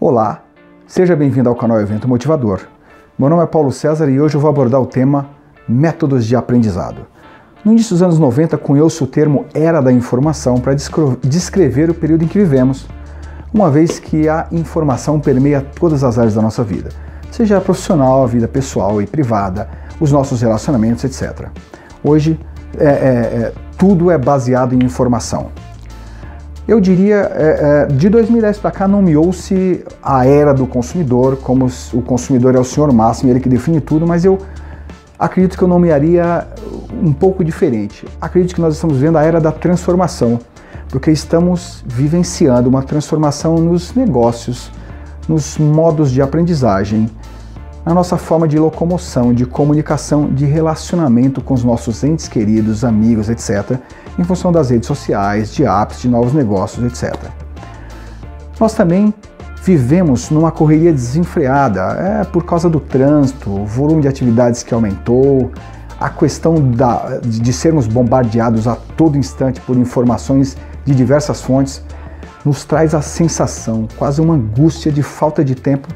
Olá, seja bem-vindo ao canal Evento Motivador. Meu nome é Paulo César e hoje eu vou abordar o tema métodos de aprendizado. No início dos anos 90, cunhou-se o termo Era da Informação para descrever o período em que vivemos, uma vez que a informação permeia todas as áreas da nossa vida, seja a profissional, a vida pessoal e privada, os nossos relacionamentos, etc. Hoje, tudo é baseado em informação. Eu diria, de 2010 para cá nomeou-se a era do consumidor, como o consumidor é o senhor máximo, ele que define tudo, mas eu acredito que eu nomearia um pouco diferente. Acredito que nós estamos vivendo a era da transformação, porque estamos vivenciando uma transformação nos negócios, nos modos de aprendizagem, na nossa forma de locomoção, de comunicação, de relacionamento com os nossos entes queridos, amigos, etc., em função das redes sociais, de apps, de novos negócios, etc. Nós também vivemos numa correria desenfreada, por causa do trânsito, o volume de atividades que aumentou, a questão de sermos bombardeados a todo instante por informações de diversas fontes, nos traz a sensação, quase uma angústia de falta de tempo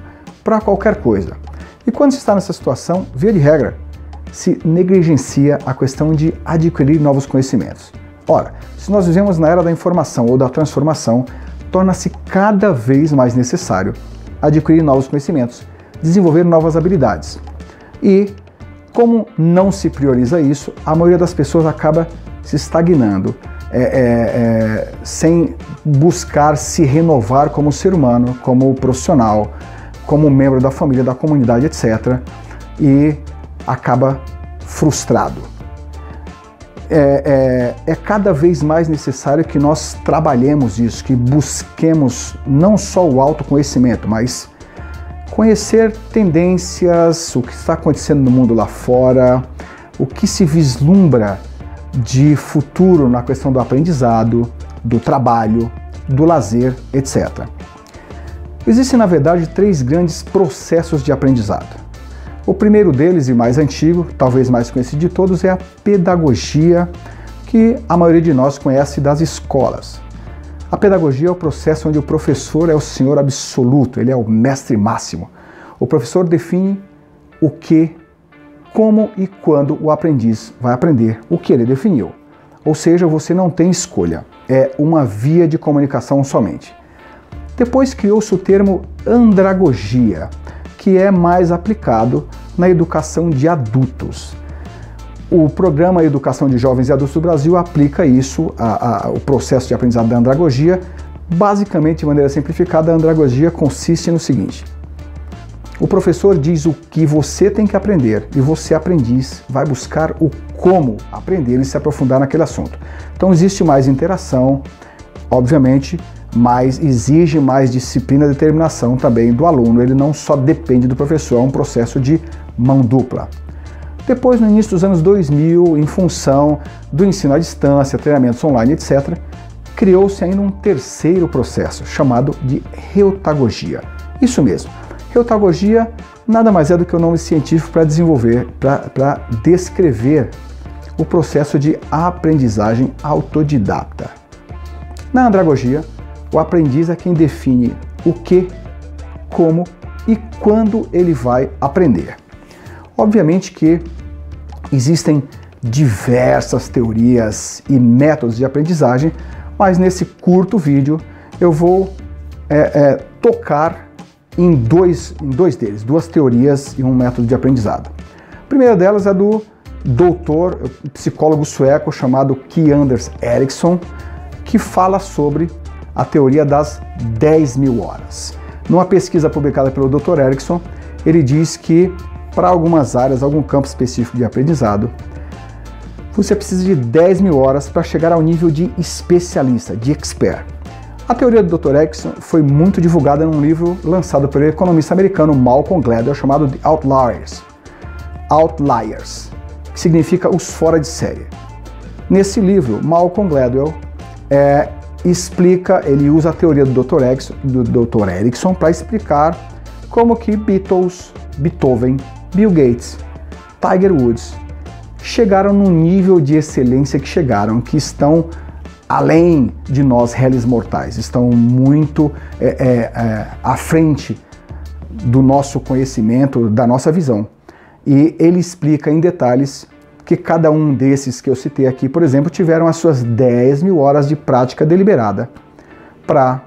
para qualquer coisa. E quando se está nessa situação, via de regra, se negligencia a questão de adquirir novos conhecimentos. Ora, se nós vivemos na era da informação ou da transformação, torna-se cada vez mais necessário adquirir novos conhecimentos, desenvolver novas habilidades. E, como não se prioriza isso, a maioria das pessoas acaba se estagnando, sem buscar se renovar como ser humano, como profissional, como membro da família, da comunidade, etc. E acaba frustrado. É cada vez mais necessário que nós trabalhemos isso, que busquemos não só o autoconhecimento, mas conhecer tendências, o que está acontecendo no mundo lá fora, o que se vislumbra de futuro na questão do aprendizado, do trabalho, do lazer, etc. Existem, na verdade, 3 grandes processos de aprendizado. O primeiro deles, e mais antigo, talvez mais conhecido de todos, é a pedagogia, que a maioria de nós conhece das escolas. A pedagogia é o processo onde o professor é o senhor absoluto, ele é o mestre máximo. O professor define o que, como e quando o aprendiz vai aprender o que ele definiu. Ou seja, você não tem escolha, é uma via de comunicação somente. Depois criou-se o termo andragogia, que é mais aplicado na educação de adultos. O programa Educação de Jovens e Adultos do Brasil aplica isso, o processo de aprendizado da andragogia. Basicamente, de maneira simplificada, a andragogia consiste no seguinte: o professor diz o que você tem que aprender e você, aprendiz, vai buscar o como aprender e se aprofundar naquele assunto. Então existe mais interação, obviamente, mas exige mais disciplina e determinação também do aluno. Ele não só depende do professor, é um processo de mão dupla. Depois, no início dos anos 2000, em função do ensino à distância, treinamentos online, etc., criou-se ainda um terceiro processo, chamado de reutagogia. Isso mesmo, reutagogia nada mais é do que o nome científico para desenvolver, para descrever o processo de aprendizagem autodidata. Na andragogia, o aprendiz é quem define o que, como e quando ele vai aprender. Obviamente que existem diversas teorias e métodos de aprendizagem, mas nesse curto vídeo eu vou tocar em dois deles, 2 teorias e um método de aprendizado. A primeira delas é do psicólogo sueco chamado Key-Anders Ericsson, que fala sobre a teoria das 10.000 horas. Numa pesquisa publicada pelo Dr. Ericsson, ele diz que para algumas áreas, algum campo específico de aprendizado, você precisa de 10.000 horas para chegar ao nível de especialista, de expert. A teoria do Dr. Ericsson foi muito divulgada num livro lançado pelo economista americano Malcolm Gladwell, chamado The Outliers, que significa os fora de série. Nesse livro, Malcolm Gladwell ele usa a teoria do Dr. Ericsson para explicar como que Beatles, Beethoven, Bill Gates, Tiger Woods chegaram num nível de excelência que chegaram, que estão além de nós réis mortais, estão muito à frente do nosso conhecimento, da nossa visão. E ele explica em detalhes que cada um desses que eu citei aqui, por exemplo, tiveram as suas 10.000 horas de prática deliberada para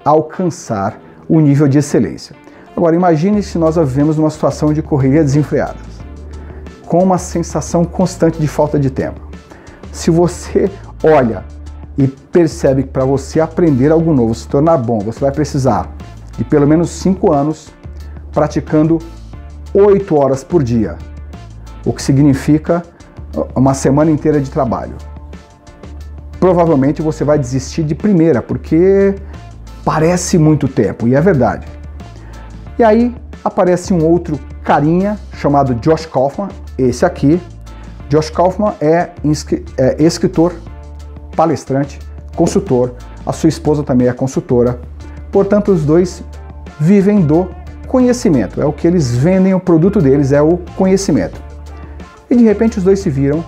alcançar o nível de excelência. Agora, imagine se nós vivemos numa situação de correria desenfreada, com uma sensação constante de falta de tempo. Se você olha e percebe que para você aprender algo novo, se tornar bom, você vai precisar de pelo menos 5 anos praticando 8 horas por dia, o que significa uma semana inteira de trabalho. Provavelmente você vai desistir de primeira, porque parece muito tempo, e é verdade. E aí aparece um outro carinha chamado Josh Kaufman, esse aqui. Josh Kaufman é escritor, palestrante, consultor, a sua esposa também é consultora, portanto os dois vivem do conhecimento, é o que eles vendem, o produto deles é o conhecimento. E de repente os dois se viram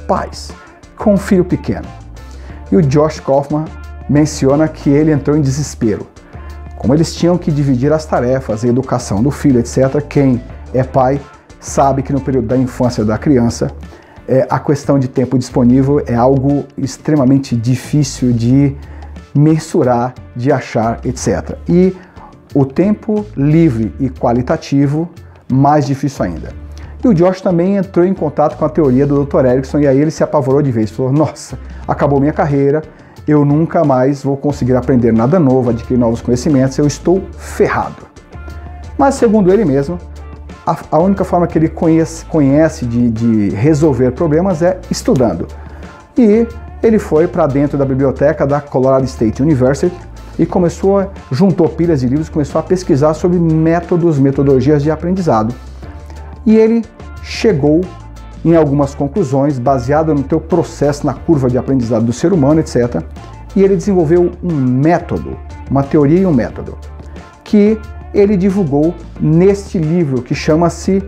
pais, com um filho pequeno. E o Josh Kaufman menciona que ele entrou em desespero. Como eles tinham que dividir as tarefas, a educação do filho, etc., quem é pai sabe que no período da infância da criança, a questão de tempo disponível é algo extremamente difícil de mensurar, de achar, etc. E o tempo livre e qualitativo, mais difícil ainda. E o Josh também entrou em contato com a teoria do Dr. Erickson e aí ele se apavorou de vez. Falou, nossa, acabou minha carreira, eu nunca mais vou conseguir aprender nada novo, adquirir novos conhecimentos, eu estou ferrado. Mas segundo ele mesmo, a única forma que ele conhece de resolver problemas é estudando. E ele foi para dentro da biblioteca da Colorado State University e juntou pilhas de livros, começou a pesquisar sobre metodologias de aprendizado. E ele chegou em algumas conclusões baseadas no teu processo, na curva de aprendizado do ser humano, etc. E ele desenvolveu um método, uma teoria e um método, que ele divulgou neste livro que chama-se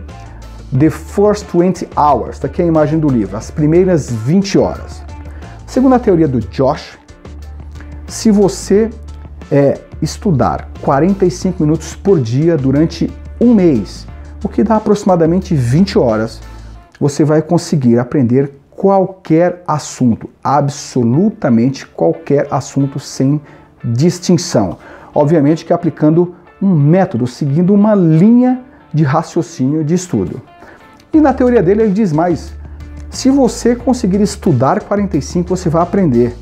The First 20 Hours, está aqui a imagem do livro, as primeiras 20 horas. Segundo a teoria do Josh, se você estudar 45 minutos por dia durante um mês, o que dá aproximadamente 20 horas, você vai conseguir aprender qualquer assunto, absolutamente qualquer assunto sem distinção. Obviamente que aplicando um método, seguindo uma linha de raciocínio de estudo. E na teoria dele ele diz mais, se você conseguir estudar 45, você vai aprender.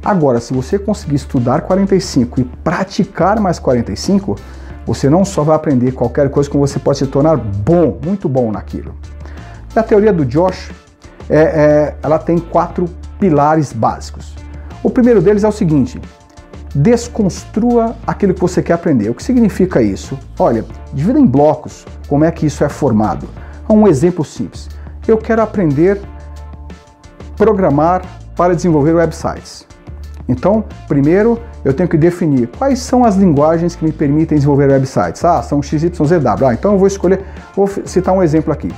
Agora, se você conseguir estudar 45 e praticar mais 45, você não só vai aprender qualquer coisa, como você pode se tornar bom, muito bom naquilo. A teoria do Josh, ela tem 4 pilares básicos. O primeiro deles é o seguinte, desconstrua aquilo que você quer aprender. O que significa isso? Olha, divida em blocos como é que isso é formado. Um exemplo simples. Eu quero aprender a programar para desenvolver websites. Então, primeiro eu tenho que definir quais são as linguagens que me permitem desenvolver websites. São XYZW. Então eu vou citar um exemplo aqui.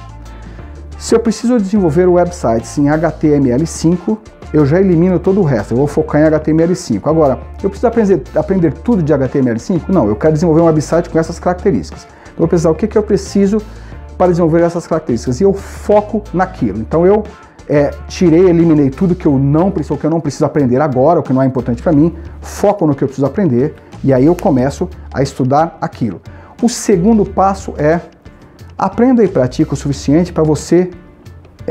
Se eu preciso desenvolver websites em HTML5, eu já elimino todo o resto, eu vou focar em HTML5. Agora, eu preciso aprender tudo de HTML5? Não, eu quero desenvolver um website com essas características. Então, eu vou pensar o que eu preciso para desenvolver essas características e eu foco naquilo. Então, eu eliminei tudo que eu não preciso aprender agora, o que não é importante para mim, foco no que eu preciso aprender e aí eu começo a estudar aquilo. O segundo passo é aprenda e pratique o suficiente para você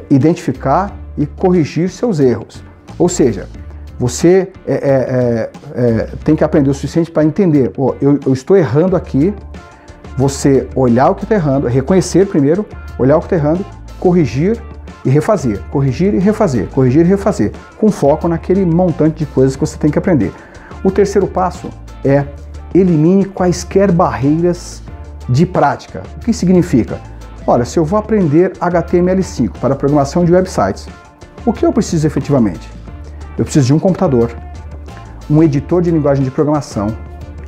identificar e corrigir seus erros. Ou seja, você tem que aprender o suficiente para entender, eu estou errando aqui, você olhar o que está errando, reconhecer primeiro, olhar o que está errando, corrigir e refazer, corrigir e refazer, corrigir e refazer, com foco naquele montante de coisas que você tem que aprender. O terceiro passo é elimine quaisquer barreiras de prática. O que significa? Olha, se eu vou aprender HTML5 para a programação de websites, o que eu preciso efetivamente? Eu preciso de um computador, um editor de linguagem de programação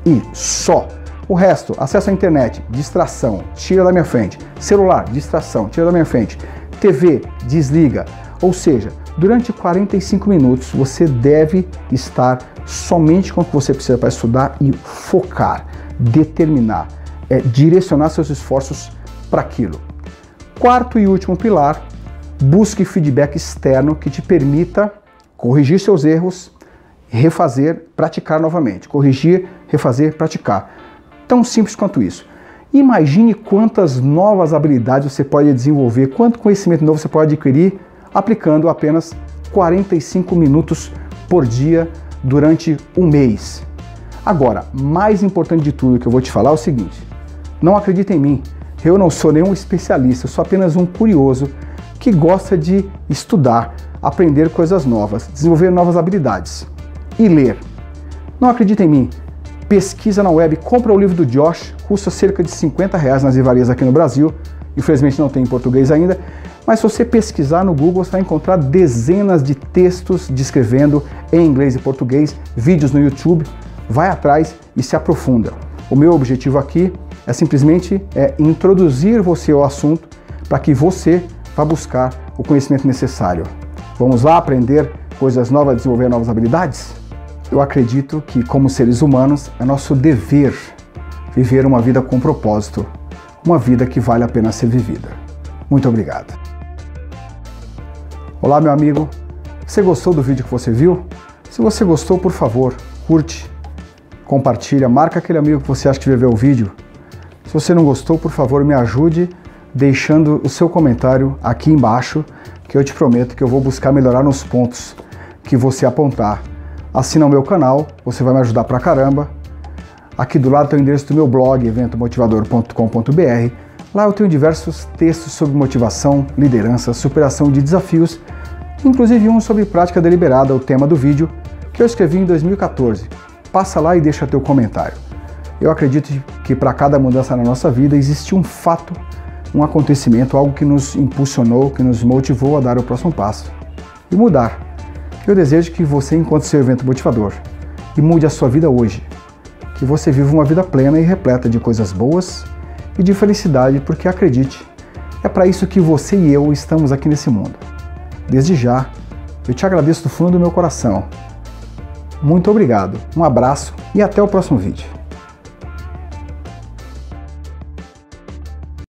e só. O resto, acesso à internet, distração, tira da minha frente. Celular, distração, tira da minha frente. TV, desliga. Ou seja, Durante 45 minutos você deve estar somente com o que você precisa para estudar e focar, determinar, direcionar seus esforços para aquilo. Quarto e último pilar, busque feedback externo que te permita corrigir seus erros, refazer, praticar novamente. Corrigir, refazer, praticar. Tão simples quanto isso. Imagine quantas novas habilidades você pode desenvolver, quanto conhecimento novo você pode adquirir aplicando apenas 45 minutos por dia durante um mês. Agora, mais importante de tudo que eu vou te falar é o seguinte: não acredita em mim, eu não sou nenhum especialista, eu sou apenas um curioso que gosta de estudar, aprender coisas novas, desenvolver novas habilidades e ler. Não acredita em mim? Pesquisa na web, compra o livro do Josh, custa cerca de R$50 nas livrarias aqui no Brasil, infelizmente não tem em português ainda, mas se você pesquisar no Google você vai encontrar dezenas de textos descrevendo em inglês e português, vídeos no YouTube, vai atrás e se aprofunda. O meu objetivo aqui é simplesmente introduzir você ao assunto para que você vá buscar o conhecimento necessário. Vamos lá aprender coisas novas, desenvolver novas habilidades? Eu acredito que, como seres humanos, é nosso dever viver uma vida com propósito, uma vida que vale a pena ser vivida. Muito obrigado. Olá, meu amigo. Você gostou do vídeo que você viu? Se você gostou, por favor, curte, compartilha, marca aquele amigo que você acha que vai ver o vídeo. Se você não gostou, por favor, me ajude deixando o seu comentário aqui embaixo, que eu te prometo que eu vou buscar melhorar nos pontos que você apontar. Assina o meu canal, você vai me ajudar pra caramba. Aqui do lado tem o endereço do meu blog, eventomotivador.com.br. Lá eu tenho diversos textos sobre motivação, liderança, superação de desafios, inclusive um sobre prática deliberada, o tema do vídeo, que eu escrevi em 2014. Passa lá e deixa teu comentário. Eu acredito que para cada mudança na nossa vida existe um fato, um acontecimento, algo que nos impulsionou, que nos motivou a dar o próximo passo e mudar. Eu desejo que você encontre seu evento motivador e mude a sua vida hoje. Que você viva uma vida plena e repleta de coisas boas e de felicidade, porque acredite, é para isso que você e eu estamos aqui nesse mundo. Desde já, eu te agradeço do fundo do meu coração. Muito obrigado, um abraço e até o próximo vídeo.